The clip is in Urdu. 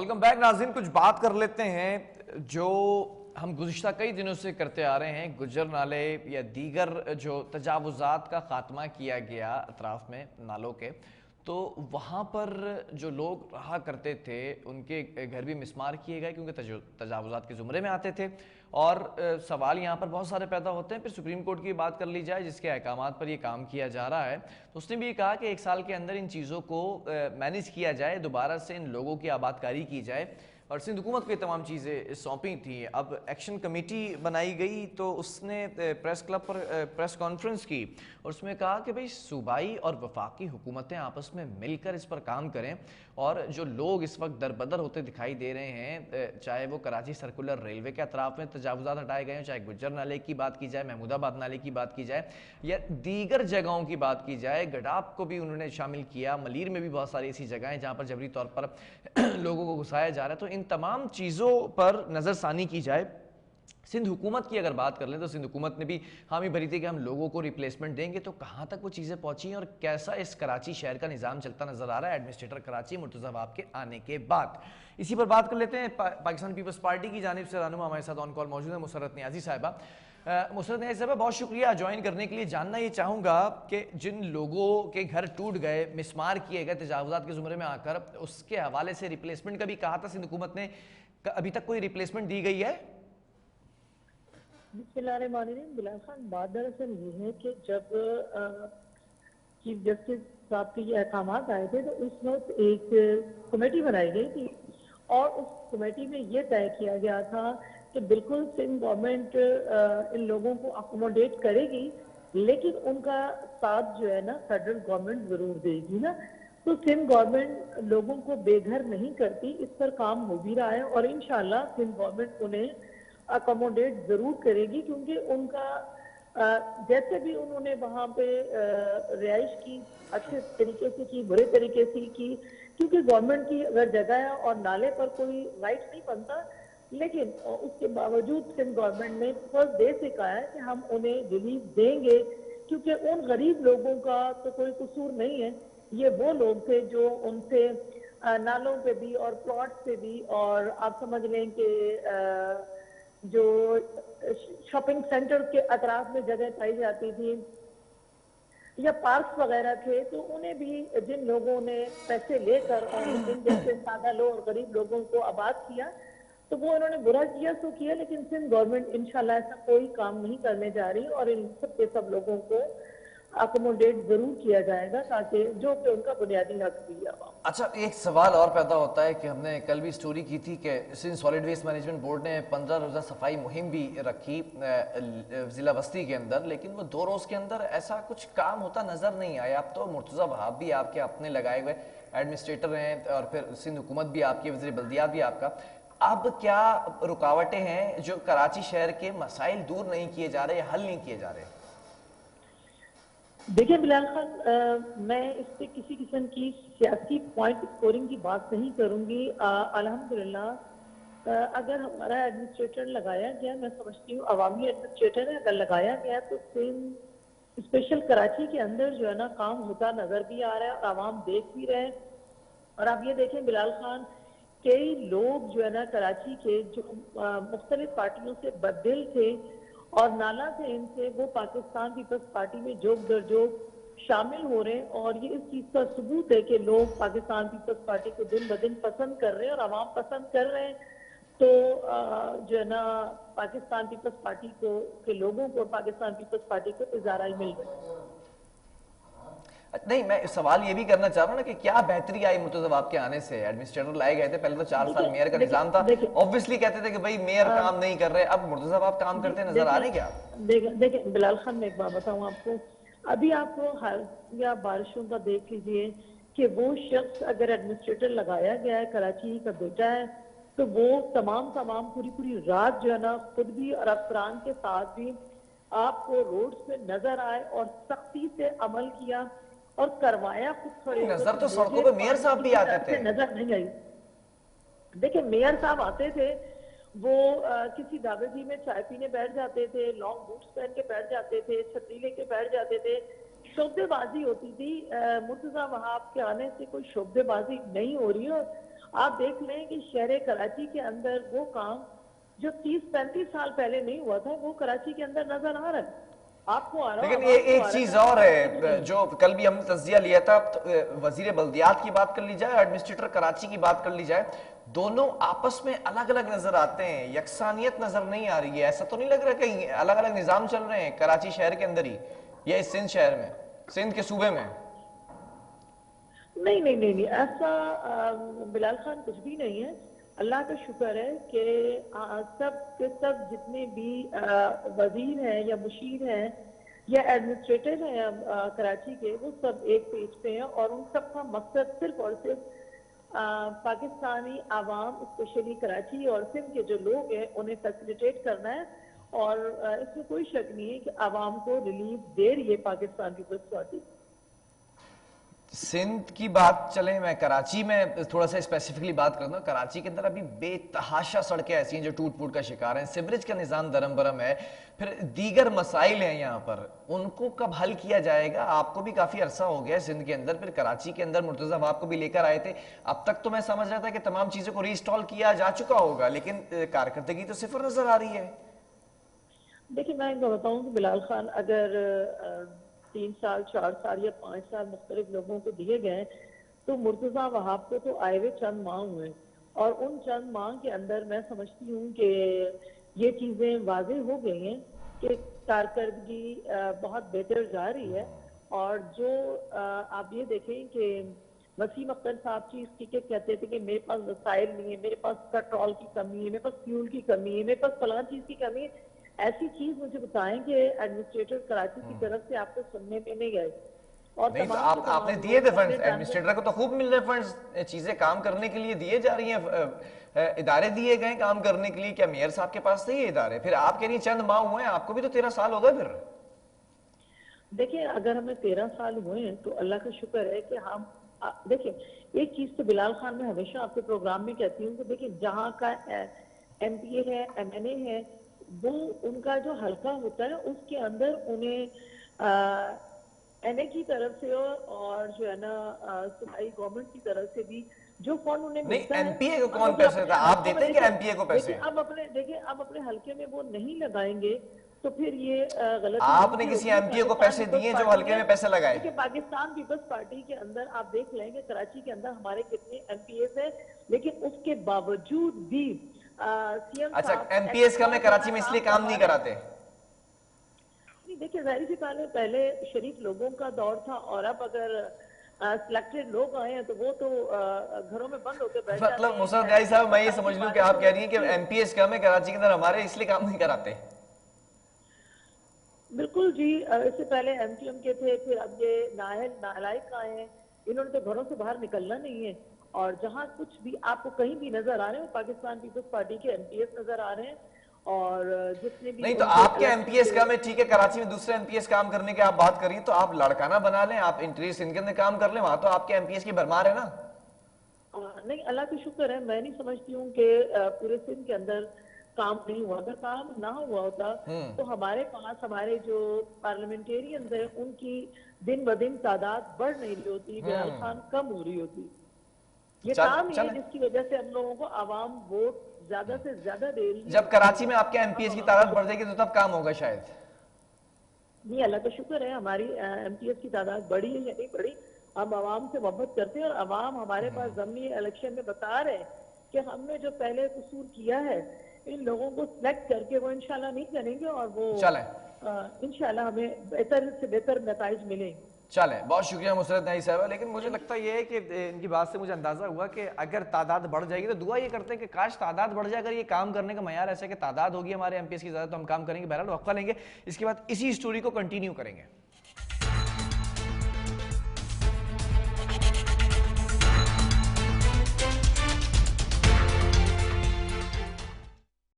ویلکم بیک ناظرین. کچھ بات کر لیتے ہیں جو ہم گزشتہ کئی دنوں سے کرتے آ رہے ہیں. گجر نالے یا دیگر جو تجاوزات کا خاتمہ کیا گیا اطراف میں نالوں کے، تو وہاں پر جو لوگ رہا کرتے تھے ان کے گھر بھی مسمار کیے گئے کیونکہ تجاوزات کے زمرے میں آتے تھے. اور سوال یہاں پر بہت سارے پیدا ہوتے ہیں. پھر سپریم کورٹ کی بات کر لی جائے جس کے احکامات پر یہ کام کیا جا رہا ہے، تو اس نے بھی کہا کہ 1 سال کے اندر ان چیزوں کو مینیج کیا جائے، دوبارہ سے ان لوگوں کی آبادکاری کی جائے. اور سندھ حکومت کو یہ تمام چیزیں سونپی تھیں. اب ایکشن کمیٹی بنائی گئی تو اس نے پریس کلب پر پریس کانفرنس کی اور اس میں کہا کہ بھئی صوبائی اور وفاقی حکومتیں آپس میں مل کر اس پر کام کریں. اور جو لوگ اس وقت دربدر ہوتے دکھائی دے رہے ہیں، چاہے وہ کراچی سرکولر ریلوے کے اطراف میں تجاوزات ہٹائے گئے ہیں، چاہے گجر نالے کی بات کی جائے، محمود آباد نالے کی بات کی جائے یا دیگر جگہوں کی بات کی جائے، گڈاپ کو بھی انہوں نے شامل کیا، ملیر میں بھی بہت ساری ایسی جگہیں جہاں پر جبری طور پر لوگوں کو گھسایا جا رہا ہے. تو ان تمام چیزوں پر نظر ثانی کی جائے. سندھ حکومت کی اگر بات کر لیں تو سندھ حکومت نے بھی حامی بھری تھی کہ ہم لوگوں کو ریپلیسمنٹ دیں گے. تو کہاں تک وہ چیزیں پہنچی ہیں اور کیسا اس کراچی شہر کا نظام چلتا نظر آ رہا ہے ایڈمنسٹریٹر کراچی مرتضی وہاب کے آنے کے بعد؟ اسی پر بات کر لیتے ہیں. پاکستان پیپلز پارٹی کی جانب سے رہنما ہمارے ساتھ آن کال موجود ہیں مسرت نیازی صاحبہ. مسرت نیازی صاحبہ بہت شکریہ جوائن کرنے کے لیے. جاننا یہ چاہوں گا کہ جن لوگوں کے گھر ٹوٹ گئے، مسمار کیے گئے تجاوزات کے زمرے میں آ کر، اس کے حوالے سے ریپلیسمنٹ کا بھی کہا تھا سندھ حکومت نے، ابھی تک کوئی ریپلیسمنٹ دی گئی ہے؟ بسم اللہ الرحمن الرحیم. بلال خان، بات دراصل یہ ہے کہ جب چیف جسٹس صاحب کے یہ احکامات آئے تھے تو اس وقت ایک کمیٹی بنائی گئی تھی اور اس کمیٹی میں یہ طے کیا گیا تھا کہ بالکل سندھ گورنمنٹ ان لوگوں کو اکوموڈیٹ کرے گی، لیکن ان کا ساتھ جو ہے نا فیڈرل گورنمنٹ ضرور دے گی نا. تو سندھ گورنمنٹ لوگوں کو بے گھر نہیں کرتی، اس پر کام ہو بھی رہا ہے اور انشاءاللہ سندھ گورنمنٹ انہیں اکوموڈیٹ ضرور کرے گی، کیونکہ ان کا جیسے بھی انہوں نے وہاں پہ رہائش کی، اچھے طریقے سے کی، برے طریقے سے کی، کیونکہ گورنمنٹ کی اگر جگہ ہے اور نالے پر کوئی رائٹ نہیں بنتا، لیکن اس کے باوجود سندھ گورنمنٹ نے فرسٹ ڈے سے کہا ہے کہ ہم انہیں ریلیف دیں گے، کیونکہ ان غریب لوگوں کا تو کوئی قصور نہیں ہے. یہ وہ لوگ تھے جو ان سے نالوں پہ بھی اور پلاٹ پہ بھی، اور آپ سمجھ لیں کہ جو شاپنگ سینٹر کے اطراف میں جگہ پائی جاتی تھی یا پارکس وغیرہ تھے، تو انہیں بھی جن لوگوں نے پیسے لے کر اور ان جیسے سادہ لوگ اور غریب لوگوں کو آباد کیا، تو وہ انہوں نے برا کیا سو کیا، لیکن سندھ گورنمنٹ انشاءاللہ ایسا کوئی کام نہیں کرنے جا رہی اور ان سب کے سب لوگوں کو اکوموڈیٹ ضرور کیا جائے گا تاکہ جو کہ ان کا بنیادی حق بھی ہے. اچھا، ایک سوال اور پیدا ہوتا ہے کہ ہم نے کل بھی سٹوری کی تھی کہ Sindh solid waste management board نے 15 روزہ صفائی مہم بھی رکھی ضلع وسطی کے اندر، لیکن وہ 2 روز کے اندر ایسا کچھ کام ہوتا نظر نہیں آیا. اب تو مرتضی وہاب بھی آپ کے اپنے لگائے ہوئے ایڈمنسٹریٹر ہیں اور پھر سندھ حکومت بھی آپ کی، وزیر بلدیات بھی آپ کا. اب کیا رکاوٹیں ہیں جو کراچی شہر کے مسائل دور نہیں کیے جا رہے یا حل نہیں کیے جا رہے؟ دیکھیں بلال خان، میں اس سے کسی قسم کی سیاسی پوائنٹ اسکورنگ کی بات نہیں کروں گی. الحمدللہ اگر ہمارا ایڈمنسٹریٹر لگایا گیا، میں سمجھتی ہوں عوامی ایڈمنسٹریٹر ہے، اگر لگایا گیا تو اسپیشل کراچی کے اندر جو ہے نا کام ہوتا نظر بھی آ رہا ہے اور عوام دیکھ بھی رہے ہیں. اور آپ یہ دیکھیں بلال خان، کئی لوگ جو ہے نا کراچی کے جو مختلف پارٹیوں سے بددل تھے اور نالا تھے ان سے، وہ پاکستان پیپلز پارٹی میں جوگ در جوگ شامل ہو رہے ہیں. اور یہ اس چیز کا ثبوت ہے کہ لوگ پاکستان پیپلز پارٹی کو دن بدن پسند کر رہے ہیں اور عوام پسند کر رہے ہیں. تو جو ہے نا پاکستان پیپلز پارٹی کے لوگوں کو پاکستان پیپلز پارٹی کو اظہار مل رہا ہے. نہیں، میں سوال یہ بھی کرنا چاہ رہا ہوں نا کہ کیا بہتری آئی مرتضی وہاب کے آنے سے؟ ایڈمنسٹریٹر لائے گئے تھے، پہلے تو 4 سال میئر کا نظام تھا، obviously کہتے تھے کہ بھائی میئر کام نہیں کر رہے. اب مرتضی وہاب کام کرتے نظر آ رہے کیا؟ دیکھیں بلال خان، میں ایک بات بتاؤں آپ کو. ابھی آپ کو یا بارشوں کا دیکھ لیجئے کہ وہ شخص اگر ایڈمنسٹریٹر لگایا گیا ہے، کراچی کا بیٹا ہے، تو وہ تمام پوری رات جو ہے نا خود بھی اور افسران کے ساتھ بھی آپ کو روڈز پہ نظر آئے اور سختی سے عمل کیا اور کروایا. خود کھڑے ہو نظر تو سڑکوں پہ میئر صاحب بھی آتے تھے. نظر نہیں آئی. دیکھیں میئر صاحب آتے تھے، وہ کسی ڈھابے جی میں چائے پینے بیٹھ جاتے تھے، لانگ بوٹس پہن کے بیٹھ جاتے تھے، چھتری لے کے بیٹھ جاتے تھے، شعبے بازی ہوتی تھی. مرتضی وہاب کے آنے سے کوئی شعبے بازی نہیں ہو رہی ہے آپ دیکھ لیں کہ شہر کراچی کے اندر وہ کام جو 30-35 سال پہلے نہیں ہوا تھا وہ کراچی کے اندر نظر آ رہا ہے، آپ کو آ رہا لیکن ہو، عوام کو ایک آ رہا چیز ہے، اور کچھ ہے نہیں۔ جو کل بھی ہم نے تجزیہ لیا تھا، وزیر بلدیات کی بات کر لی جائے، ایڈمنسٹریٹر کراچی کی بات کر لی جائے، دونوں آپس میں الگ الگ نظر آتے ہیں، یکسانیت نظر نہیں آ رہی ہے. ایسا تو نہیں لگ رہا کہیں الگ الگ نظام چل رہے ہیں کراچی شہر کے اندر ہی یا اس سندھ شہر میں، سندھ کے صوبے میں؟ نہیں نہیں نہیں نہیں، ایسا بلال خان کچھ بھی نہیں ہے. اللہ کا شکر ہے کہ سب کے سب جتنے بھی وزیر ہیں یا مشیر ہیں یا ایڈمنسٹریٹر ہیں کراچی کے، وہ سب ایک پیج پہ ہیں، اور ان سب کا مقصد صرف اور صرف پاکستانی عوام، اسپیشلی کراچی اور سندھ کے جو لوگ ہیں انہیں فیسیلیٹیٹ کرنا ہے. اور اس میں کوئی شک نہیں ہے کہ عوام کو ریلیف دے رہی ہے پاکستان پیپلز پارٹی. سندھ کی بات چلیں، میں کراچی میں تھوڑا سا اسپیسیفکلی بات کرتا ہوں. کراچی کے اندر ابھی بے تحاشا سڑکیں ایسی ہیں جو ٹوٹ پھوٹ کا شکار ہیں، سیوریج کا نظام درم برم ہے، پھر دیگر مسائل ہیں یہاں پر. ان کو کب حل کیا جائے گا؟ آپ کو بھی کافی عرصہ ہو گیا ہے سندھ کے اندر، پھر کراچی کے اندر مرتضیٰ وہاب کو بھی لے کر آئے تھے. اب تک تو میں سمجھ رہا تھا کہ تمام چیزوں کو ری انسٹال کیا جا چکا ہوگا، لیکن کارکردگی تو صفر نظر آ رہی ہے. دیکھیں میں بتاؤں کہ بلال خان، اگر 3 سال 4 سال یا 5 سال مختلف لوگوں کو دیے گئے تو مرتضیٰ وہاب کو تو آئے ہوئے چند ماہ ہوئے، اور ان چند ماہ کے اندر میں سمجھتی ہوں کہ یہ چیزیں واضح ہو گئی ہیں کہ کارکردگی بہت بہتر جا رہی ہے. اور جو آپ یہ دیکھیں کہ وسیم اختر صاحب چیز کی کہ کہتے تھے کہ میرے پاس وسائل نہیں ہے، میرے پاس پیٹرول کی کمی ہے، میرے پاس فیول کی کمی ہے، میرے پاس فلاں چیز کی کمی ہے. ایسی چیز مجھے بتائیں کہ ایڈمنسٹریٹر کراچی کی طرف سے آپ کو سننے میں نہیں گئے. اور نہیں تو تمام کے آپ نے تمام دیے تھے لوگ فنڈز، اپنے ایڈمنسٹریٹر کو تو خوب مل رہے فنڈز، چیزیں کام کرنے کے لیے دیے جا رہی ہیں، ادارے دیے گئے کام کرنے کے لیے. کیا میئر صاحب کے پاس تھے یہ ادارے؟ پھر آپ کہہ رہی ہیں چند ماہ ہوئے ہیں، آپ کو بھی تو 13 سال ہو گئے. پھر دیکھیں اگر ہمیں 13 سال ہوئے ہیں تو اللہ کا شکر ہے کہ ہم دیکھیں ایک چیز تو بلال خان میں ہمیشہ آپ کے پروگرام میں کہتی ہوں کہ دیکھیں جہاں کا ایم پی اے ہے، ایم این اے ہے، وہ ان کا جو حلقہ ہوتا ہے اس کے اندر انہیں این اے کی طرف سے اور جو ہے نا صوبائی گورنمنٹ کی طرف سے بھی جو فنڈ انہیں نہیں، ملتا ایم ہے، پی اے کو اب کون اگر پیسے اپنے دیتا ہے؟ آپ حلقوں میں دیتے ہیں کہ ایم پی اے کو پیسے؟ دیکھیں اب اپنے حلقے میں وہ نہیں لگائیں گے تو پھر یہ غلطی آپ نے ان کی کسی ہوگی. ایم پی اے کو پاکستان پیسے پیپلز دیے جو پارٹی حلقے نے، میں پیسے لگائے؟ دیکھیں پاکستان پیپلز پارٹی کے اندر آپ دیکھ لیں کہ کراچی کے اندر ہمارے کتنے ایم پی ایز ہیں، لیکن اس کے باوجود بھی سی ایم اچھا، صاحب ایم پی ایس کا ایکسٹرا میں جو ہے کراچی نا میں اس لیے کام کام کروا نہیں رہے ہیں. کراتے؟ دیکھیں ظاہر سی پہلے شریف لوگوں کا دور تھا، اور اب اگر سلیکٹڈ لوگ آئے ہیں تو وہ تو گھروں میں بند ہو کے بیٹھ جاتے مطلب ہیں. مصرت نیازی صاحب میں یہ ظاہر سی سمجھ لوں بات کہ ہے آپ تو کہہ رہی ہیں کہ جی ایم پی ایس کم ہے کراچی کے اندر ہمارے، اس لیے کام نہیں کراتے. بالکل جی. اس سے پہلے ایم کیو ایم کے تھے، پھر اب یہ نالائق آئے ہیں، انہوں نے تو گھروں سے باہر نکلنا نہیں ہے. اور جہاں کچھ بھی آپ کو کہیں بھی نظر آ رہے ہیں پاکستان پیپلز پارٹی کے ایم پی ایس نظر آ رہے ہیں، اور جتنے بھی نہیں تو ان کے آپ کے ایم پی الیکشن ایس کے کام ہے، ٹھیک ہے کراچی میں دوسرے ایم پی ایس کام کرنے کے آپ بات کر رہی ہیں، تو آپ لڑکانہ بنا لیں، آپ انٹریس ان کے اندر کام کر لیں، وہاں تو آپ کے ایم پی ایس کی بھرمار ہے نا. نہیں اللہ کا شکر ہے، میں نہیں سمجھتی ہوں کہ پورے سندھ کے اندر کام نہیں ہوا. اگر کام نہ ہوا ہوتا تو ہمارے پاس ہمارے جو پارلیمنٹیرینز ہیں ان کی دن بدن تعداد بڑھ نہیں رہی ہوتی، بلال خان کم ہو رہی ہوتی. یہ کام ہی ہے چلیں جس کی وجہ سے ہم لوگوں کو عوام ووٹ زیادہ سے زیادہ دے رہی ہے، جب اس کراچی لیے میں آپ کے ایم پی ہم ایس کی عوام تعداد کو بڑھ جائے گی تو تب کام ہوگا شاید. نہیں اللہ کا شکر ہے ہماری ایم پی ایس کی تعداد بڑھی ہے یا نہیں بڑھی، ہم عوام سے محبت کرتے ہیں، اور عوام ہمارے پاس ضمنی الیکشن میں بتا رہے ہیں کہ ہم نے جو پہلے قصور کیا ہے ان لوگوں کو سلیکٹ کر کے وہ انشاءاللہ نہیں کریں گے، اور وہ چلیں انشاءاللہ ہمیں بہتر سے بہتر نتائج ملیں گے. چلیں، بہت شکریہ مسرت نیازی صاحبہ. لیکن مجھے لگتا یہ ہے کہ ان کی بات سے مجھے اندازہ ہوا کہ اگر تعداد بڑھ جائے گی تو دعا یہ کرتے ہیں کہ کاش تعداد بڑھ جائے. اگر یہ کام کرنے کا معیار ایسا کہ تعداد ہوگی ہمارے ایم پی ایس کی زیادہ تو ہم کام کریں گے. بہرحال وقفہ لیں گے، اس کے بعد اسی اسٹوری کو کنٹینیو کریں گے.